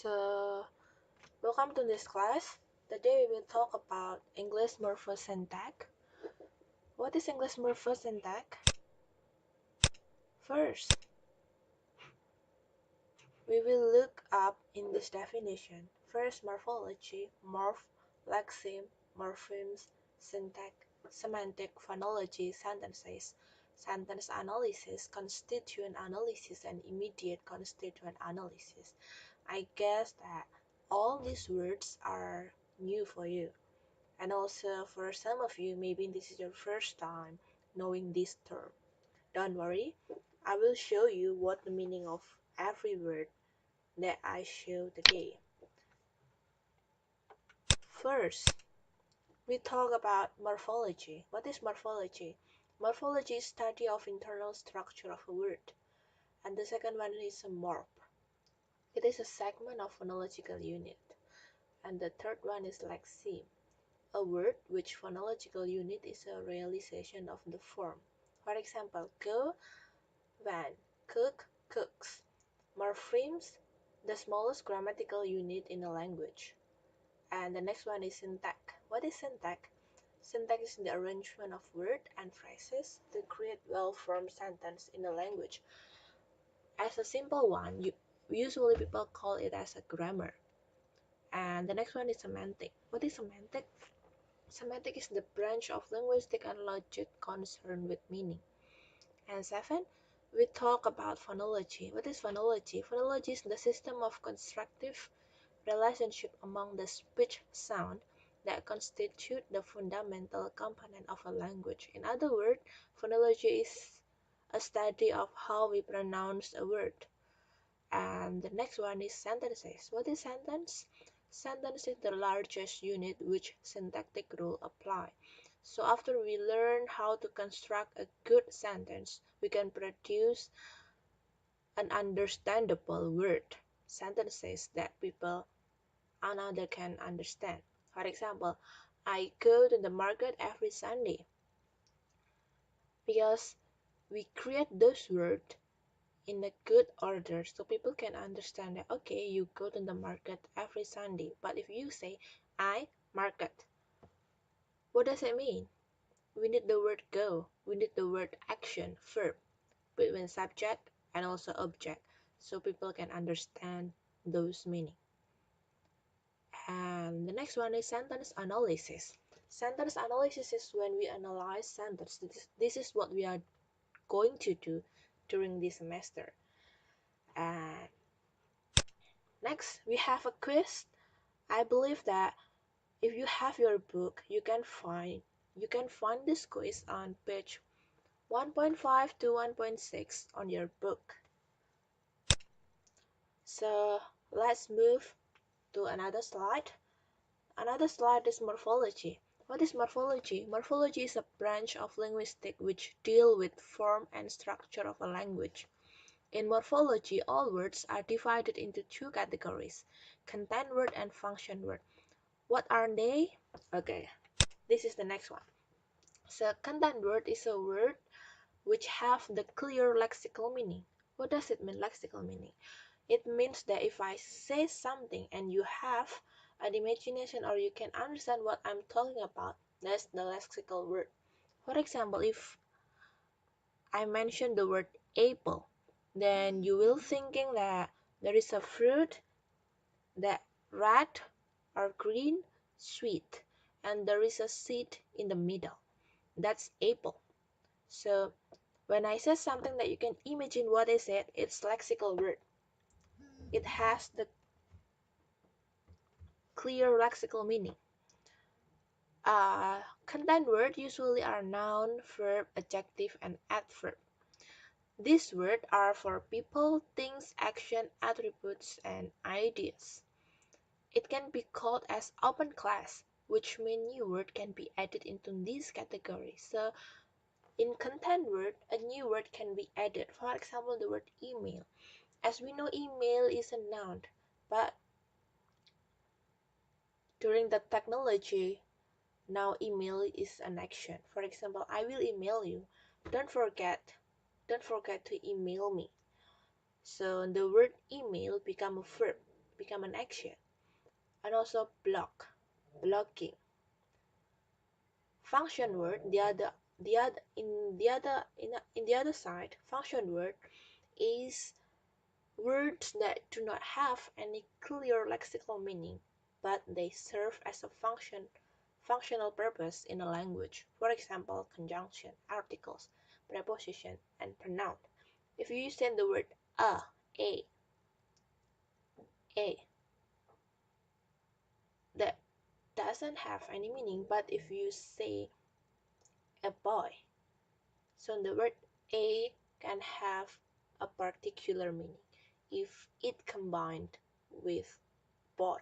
So, welcome to this class. Today we will talk about English morpho syntax. What is English morpho syntax? First, we will look up in this definition. First, morphology, morph, lexeme, morphemes, syntax, semantic, phonology, sentences, sentence analysis, constituent analysis, and immediate constituent analysis. I guess that all these words are new for you. And also for some of you, maybe this is your first time knowing this term. Don't worry, I will show you what the meaning of every word that I show today. First, we talk about morphology. What is morphology? Morphology is study of internal structure of a word. And the second one is a MERP. It is a segment of phonological unit. And the third one is lexeme. A word which phonological unit is a realization of the form. For example, go, van, cook, cooks. Morphemes, the smallest grammatical unit in a language. And the next one is syntax. What is syntax? Syntax is the arrangement of words and phrases to create well-formed sentence in a language. As a simple one, usually people call it as a grammar. And the next one is semantic. What is semantic? Semantic is the branch of linguistics and logic concerned with meaning. And 7, we talk about phonology. What is phonology? Phonology is the system of constructive relationship among the speech sound that constitute the fundamental component of a language. In other words, phonology is a study of how we pronounce a word. And the next one is sentences. What is sentence? Sentence is the largest unit which syntactic rule apply. So after we learn how to construct a good sentence, we can produce an understandable word, sentences that people another can understand. For example, I go to the market every Sunday. Because we create those words in a good order so people can understand that okay, you go to the market every Sunday. But if you say I market, what does it mean? We need the word go, we need the word action, verb, between subject and also object so people can understand those meaning. And the next one is sentence analysis. Sentence analysis is when we analyze sentence. This is what we are going to do during this semester. And next, we have a quiz. I believe that if you have your book, you can find this quiz on page 1.5 to 1.6 on your book. So let's move to another slide. Another slide is morphology. What is morphology? Morphology is a branch of linguistics which deal with form and structure of a language. In morphology, all words are divided into two categories, content word and function word. What are they? Okay, this is the next one. So content word is a word which have the clear lexical meaning. What does it mean, lexical meaning? It means that if I say something and you have an imagination or you can understand what I'm talking about, that's the lexical word. For example, if I mention the word apple, then you will thinking that there is a fruit that red or green, sweet, and there is a seed in the middle. That's apple. So when I say something that you can imagine what is it, it's lexical word. It has the clear lexical meaning. Content words usually are noun, verb, adjective, and adverb. These words are for people, things, action, attributes, and ideas. It can be called as open class, which means new word can be added into this category. So in content word, a new word can be added. For example, the word email. As we know, email is a noun, but during the technology, now email is an action. For example, I will email you. Don't forget to email me. So the word email become a verb. become an action. And also blocking. Function word, in the other side, function word is words that do not have any clear lexical meaning, but they serve as a functional purpose in a language. For example, conjunction, articles, preposition, and pronoun. If you send the word a, a, that doesn't have any meaning, but if you say a boy, so the word a can have a particular meaning if it combined with boy.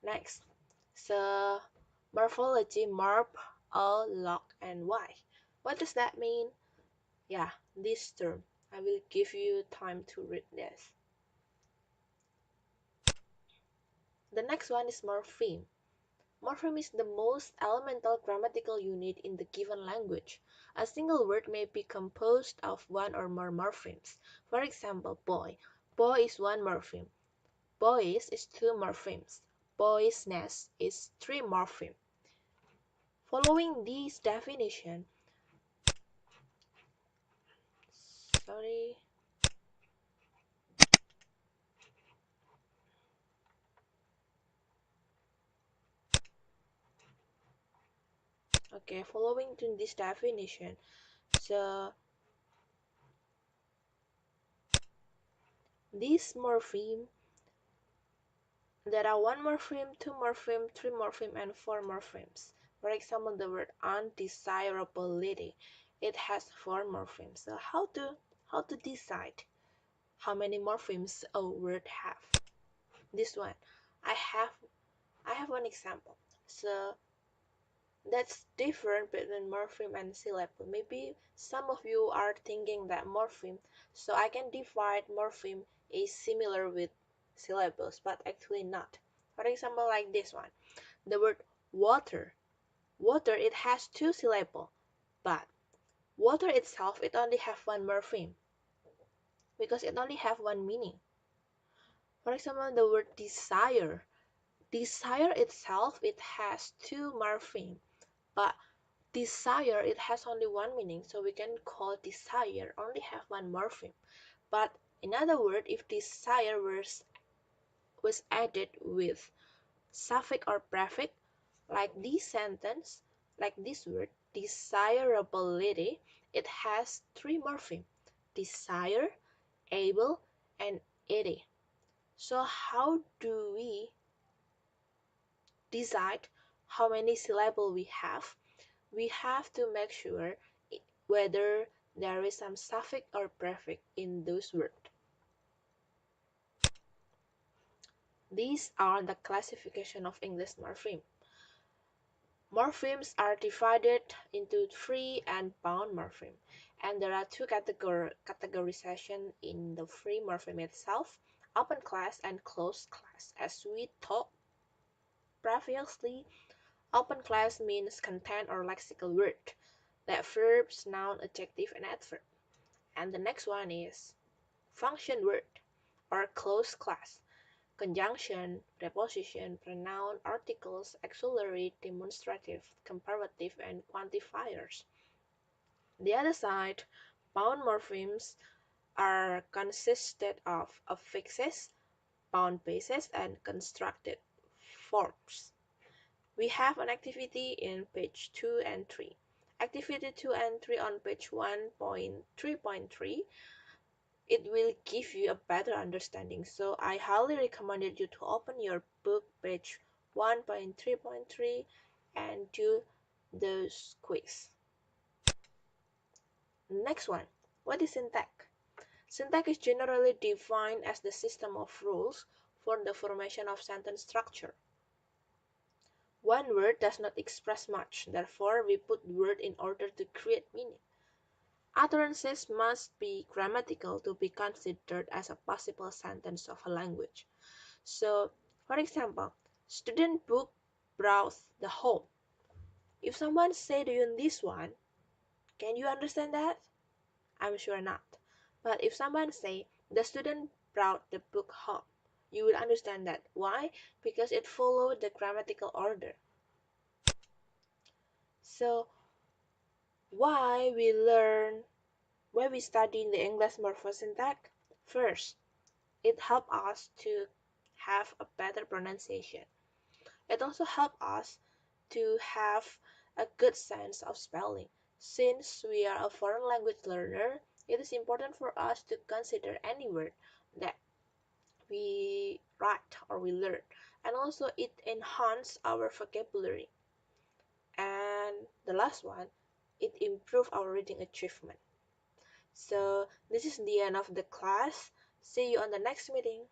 Next, so morphology, MERP, O, log, and Y. What does that mean? Yeah, this term. I will give you time to read this. The next one is morpheme. Morpheme is the most elemental grammatical unit in the given language. A single word may be composed of one or more morphemes. For example, boy. Boy is one morpheme. Boys is two morphemes. Boy's nest is three morphemes. Following this definition, sorry, okay, following to this definition, so this morpheme, there are one morpheme, two morpheme, three morpheme, and four morphemes. For example, the word undesirability, it has four morphemes. So how to decide how many morphemes a word have? This one, I have I have one example. So that's different between morpheme and syllable. Maybe some of you are thinking that morpheme, so I can divide morpheme is similar with syllables, but actually not. For example, like this one, the word water. Water, it has two syllables, but water itself, it only have one morpheme because it only have one meaning. For example, the word desire. Desire itself, it has two morpheme, but desire, it has only one meaning, so we can call desire only have one morpheme. But in other words, if desire was added with suffix or prefix, like this sentence, like this word, desirability, it has three morphemes: desire, able, and ity. So how do we decide how many syllables we have? We have to make sure whether there is some suffix or prefix in those words. These are the classification of English morpheme. Morphemes are divided into free and bound morpheme, and there are two categorization in the free morpheme itself: open class and closed class. As we talked previously, open class means content or lexical word, like verbs, noun, adjective, and adverb. And the next one is function word or closed class: conjunction, preposition, pronoun, articles, auxiliary, demonstrative, comparative, and quantifiers. The other side, bound morphemes are consisted of affixes, bound bases, and constructed forms. We have an activity in page 2 and 3. Activity 2 and 3 on page 1.3.3, it will give you a better understanding. So I highly recommended you to open your book page 1.3.3 and do those quiz. Next one, what is syntax? Syntax is generally defined as the system of rules for the formation of sentence structure. One word does not express much, therefore we put word in order to create meaning. Utterances must be grammatical to be considered as a possible sentence of a language. So, for example, student book browse the home. If someone say to you this one, can you understand that? I'm sure not. But if someone say the student brought the book home. You will understand that. Why? Because it followed the grammatical order. So why we study the English morphosyntax? First, it helps us to have a better pronunciation. It also helps us to have a good sense of spelling. Since we are a foreign language learner, it is important for us to consider any word that we write or we learn. And also it enhances our vocabulary. And the last one, it improves our reading achievement. So this is the end of the class. See you on the next meeting.